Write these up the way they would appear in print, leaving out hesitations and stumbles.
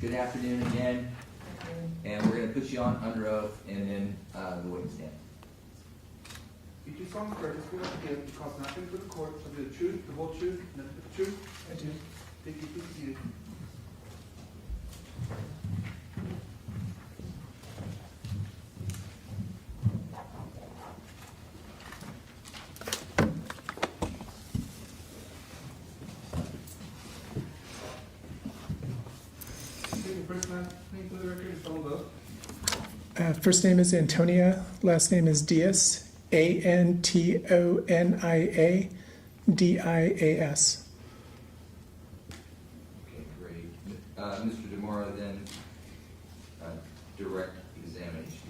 Good afternoon again, and we're going to put you on under oath and then the witness stand. You do solemnly swear this will not give because nothing to the court shall be the truth, the whole truth, and nothing but the truth? I do. Thank you. Please be seated. Take your first last name for the record and spell both. First name is Antonia, last name is Diaz, Antonia Diaz. Okay, great. Mr. DeMora, then direct examination.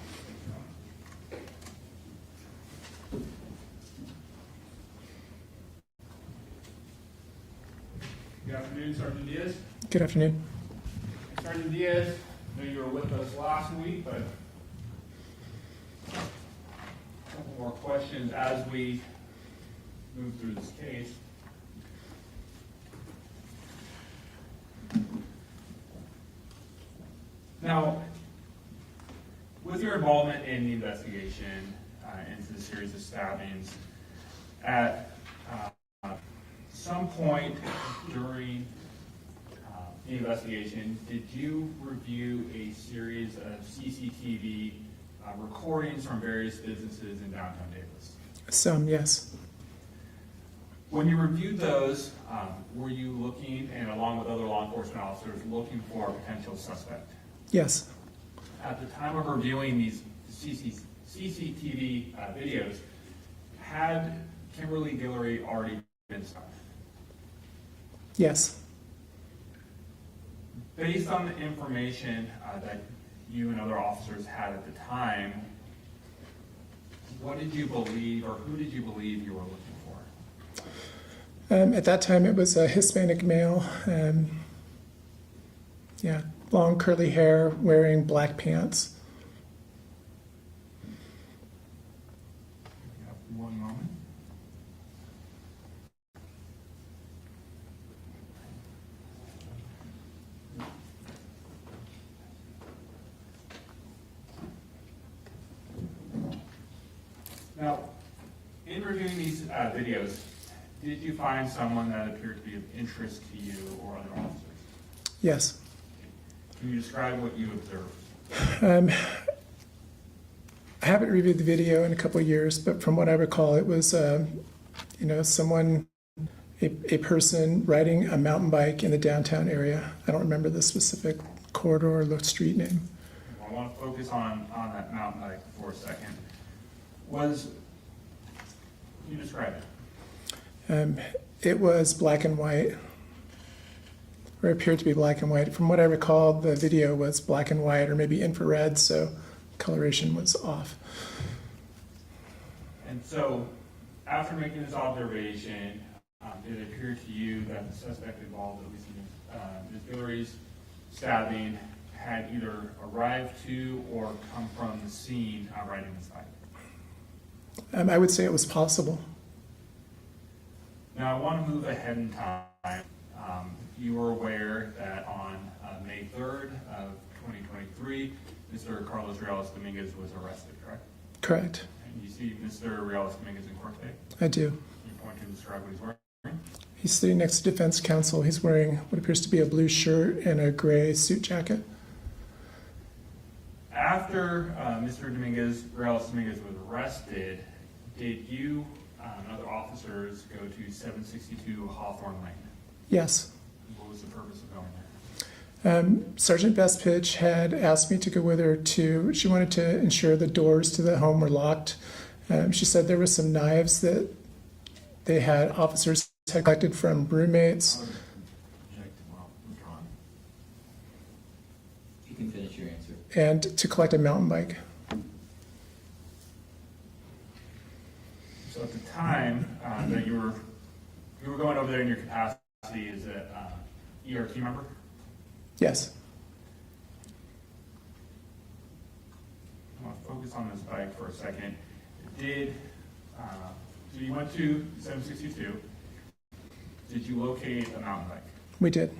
Good afternoon, Sergeant Diaz. Good afternoon. Sergeant Diaz, I know you were with us last week, but a couple more questions as we move through this case. Now, with your involvement in the investigation into the series of stabbings, at some point during the investigation, did you review a series of CCTV recordings from various businesses in downtown Davis? Some, yes. When you reviewed those, were you looking, and along with other law enforcement officers, looking for a potential suspect? Yes. At the time of reviewing these CCTV videos, had Kimberly Guilory already been stopped? Yes. Based on the information that you and other officers had at the time, what did you believe, or who did you believe you were looking for? At that time, it was a Hispanic male. Yeah, long curly hair, wearing black pants. One moment. Now, in reviewing these videos, did you find someone that appeared to be of interest to you or other officers? Yes. Can you describe what you observed? I haven't reviewed the video in a couple of years, but from what I recall, it was, someone, a person riding a mountain bike in the downtown area. I don't remember the specific corridor or the street name. I want to focus on that mountain bike for a second. Can you describe it? It was black and white, or appeared to be black and white. From what I recall, the video was black and white, or maybe infrared, so coloration was off. And so, after making this observation, did it appear to you that the suspect involved, at least in Ms. Guilory's stabbing, had either arrived to or come from the scene riding this bike? I would say it was possible. Now, I want to move ahead in time. You were aware that on May 3rd of 2023, Mr. Carlos Dominguez was arrested, correct? Correct. And you see Mr. Dominguez in court today? I do. Can you point to and describe what he's wearing? He's sitting next to defense counsel. He's wearing what appears to be a blue shirt and a gray suit jacket. After Mr. Dominguez was arrested, did you and other officers go to 762 Hawthorne Lane? Yes. What was the purpose of going there? Sergeant Bestpitch had asked me to go with her she wanted to ensure the doors to the home were locked. She said there were some knives that officers had collected from roommates. You can finish your answer. And to collect a mountain bike. So at the time that you were going over there in your capacity as an ERT member? Yes. I want to focus on this bike for a second. So you went to 762. Did you locate a mountain bike? We did.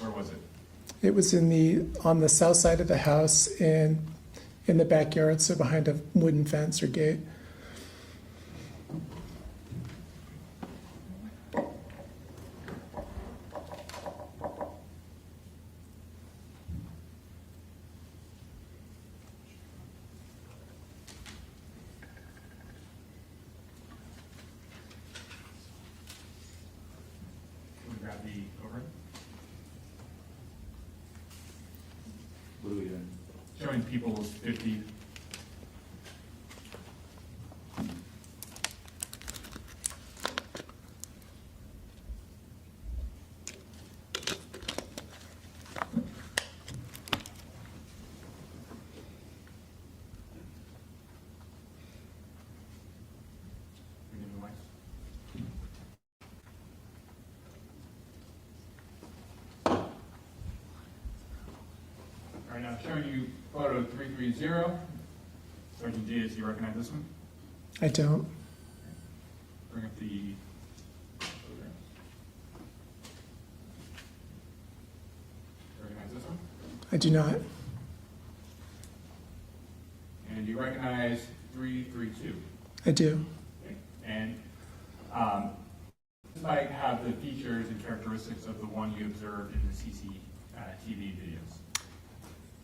Where was it? It was on the south side of the house and in the backyard, so behind a wooden fence or gate. Can we grab the overhead? What are we doing? Showing people's 50. All right, now showing you photo 330. Sergeant Diaz, you recognize this one? I don't. Bring up the photographs. Recognize this one? I do not. And you recognize 332. I do. Okay. And this might have the features and characteristics of the one you observed in the CCTV videos.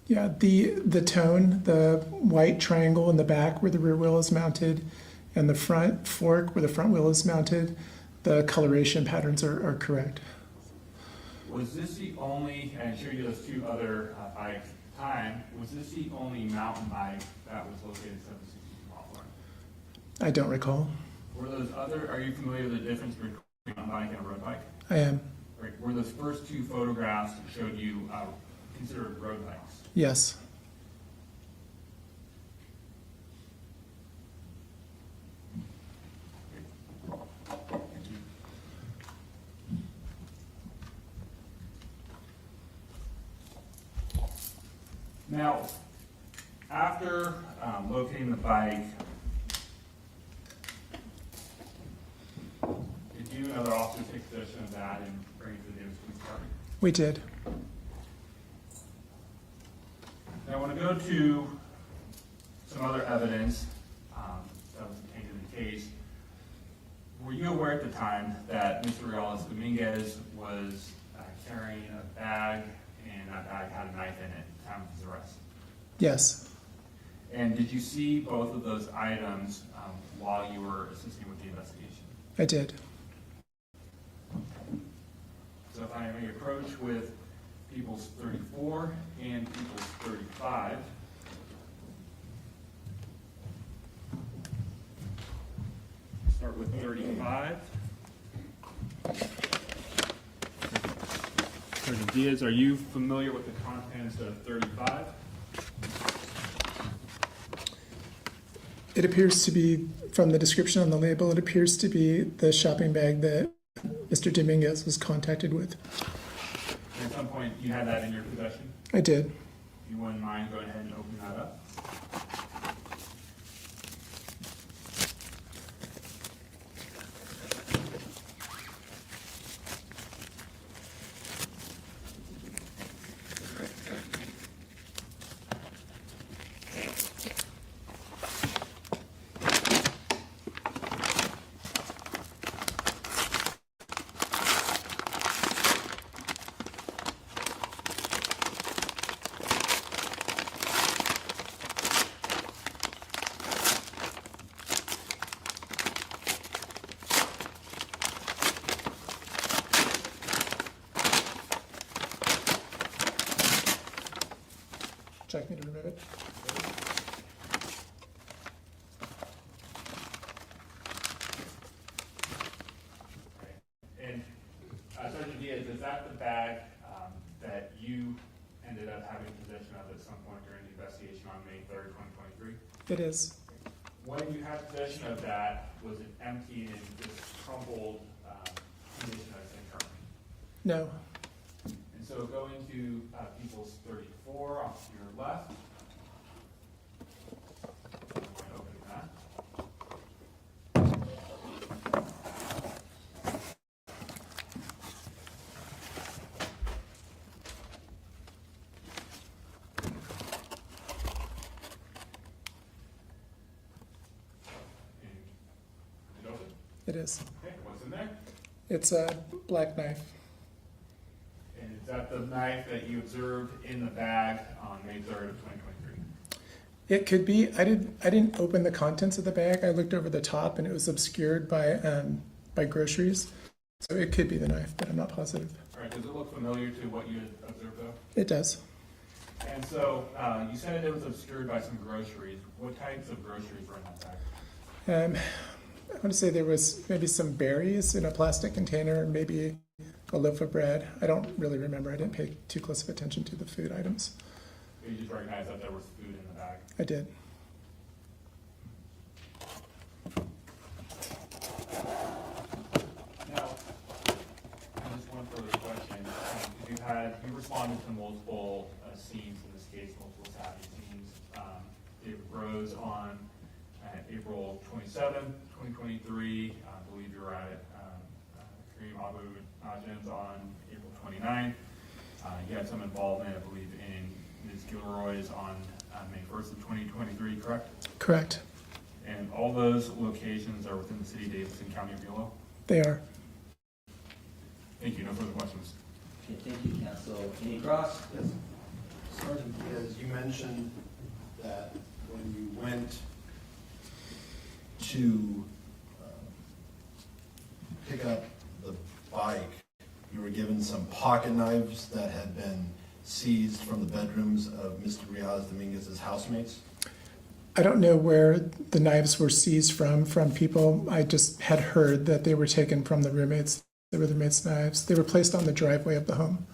Yeah, the tone, the white triangle in the back where the rear wheel is mounted, and the front fork where the front wheel is mounted, the coloration patterns are correct. Was this the only, and I showed you those two other bikes at the time, was this the only mountain bike that was located at 762 Hawthorne? I don't recall. Were those other, are you familiar with the difference between a mountain bike and a road bike? I am. Right. Were those first two photographs that showed you considered road bikes? Yes. Now, after locating the bike, did you and other officers take possession of that and bring it to the Davis Police Department? We did. Now, I want to go to some other evidence that was obtained in the case. Were you aware at the time that Mr. Dominguez was carrying a bag, and that bag had a knife in it at the time of his arrest? Yes. And did you see both of those items while you were assisting with the investigation? I did. So if I may approach with People's 34 and People's 35. Start with 35. Sergeant Diaz, are you familiar with the contents of 35? It appears to be, from the description on the label, it appears to be the shopping bag that Mr. Dominguez was contacted with. At some point, you had that in your possession? I did. If you wouldn't mind, go ahead and open that up. Would you like me to remove it? And Sergeant Diaz, is that the bag that you ended up having possession of at some point during the investigation on May 3rd, 2023? It is. When you had possession of that, was it empty and in this crumpled condition as internal? No. And so going to People's 34 off to your left. I'm going to open that. It is. Okay, what's in there? It's a black knife. And is that the knife that you observed in the bag on May 3rd of 2023? It could be. I didn't open the contents of the bag. I looked over the top, and it was obscured by groceries. So it could be the knife, but I'm not positive. All right, does it look familiar to what you had observed though? It does. And so you said it was obscured by some groceries. What types of groceries were in that bag? I want to say there was maybe some berries in a plastic container, and maybe a loaf of bread. I don't really remember. I didn't pay too close of attention to the food items. You just recognized that there was food in the bag. I did. Now, just one further question. You responded to multiple scenes in this case, multiple stabbing scenes. David Rose on April 27th, 2023. I believe you were at Kareem Abu Najim's on April 29th. You had some involvement, I believe, in Ms. Guilory's on May 1st of 2023, correct? Correct. And all those locations are within the city of Davidson, County of Yolo? They are. Thank you. No further questions. Okay, thank you, counsel. Any cross? Yes. Sergeant Diaz, you mentioned that when you went to pick up the bike, you were given some pocket knives that had been seized from the bedrooms of Mr. Dominguez's housemates. I don't know where the knives were seized from people. I just had heard that they were taken from the roommates. They were the roommates' knives. They were placed on the driveway of the home.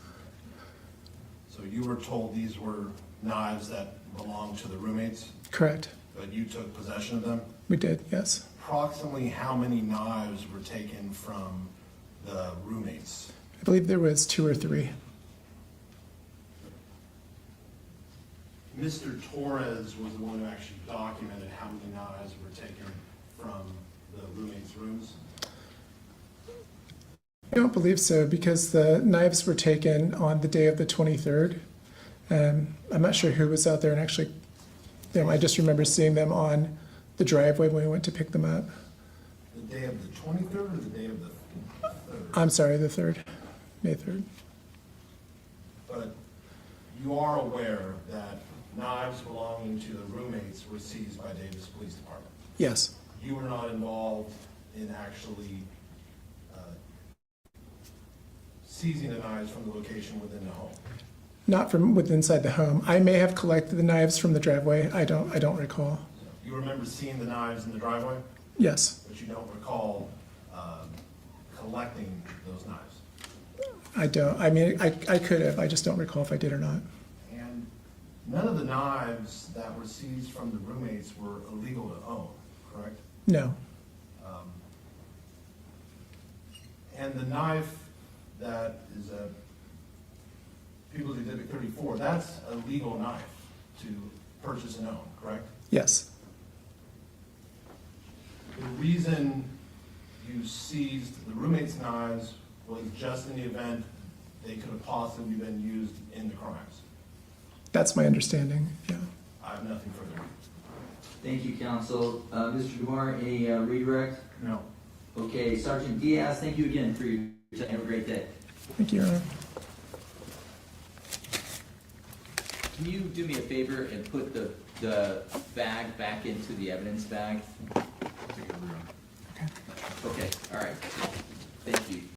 So you were told these were knives that belonged to the roommates, Correct. but you took possession of them? We did, yes. Approximately how many knives were taken from the roommates? I believe there was 2 or 3. Mr. Torres was the one who actually documented how many knives were taken from the roommates' rooms. I don't believe so, because the knives were taken on the day of the 23rd. I'm not sure who was out there and actually, I just remember seeing them on the driveway when we went to pick them up. The day of the 23rd or the day of the 3rd? I'm sorry, the 3rd, May 3rd. But you are aware that knives belonging to the roommates were seized by Davis Police Department. Yes, You were not involved in actually seizing the knives from the location within the home. not from within inside the home. I may have collected the knives from the driveway. I don't recall. You remember seeing the knives in the driveway, Yes, but you don't recall collecting those knives. I don't. I mean, I could have. I just don't recall if I did or not. And none of the knives that were seized from the roommates were illegal to own, correct? No, And the knife that is People's Exhibit 34, that's a legal knife to purchase and own, correct? yes. The reason you seized the roommates' knives was just in the event they could have possibly been used in the crimes. That's my understanding, yeah. I have nothing further. Thank you, counsel. Mr. Dumar, any redirect? No. Okay, Sergeant Diaz, thank you again for your time. Have a great day. Thank you, Your Honor. Can you do me a favor and put the bag back into the evidence bag? Okay, all right. Thank you.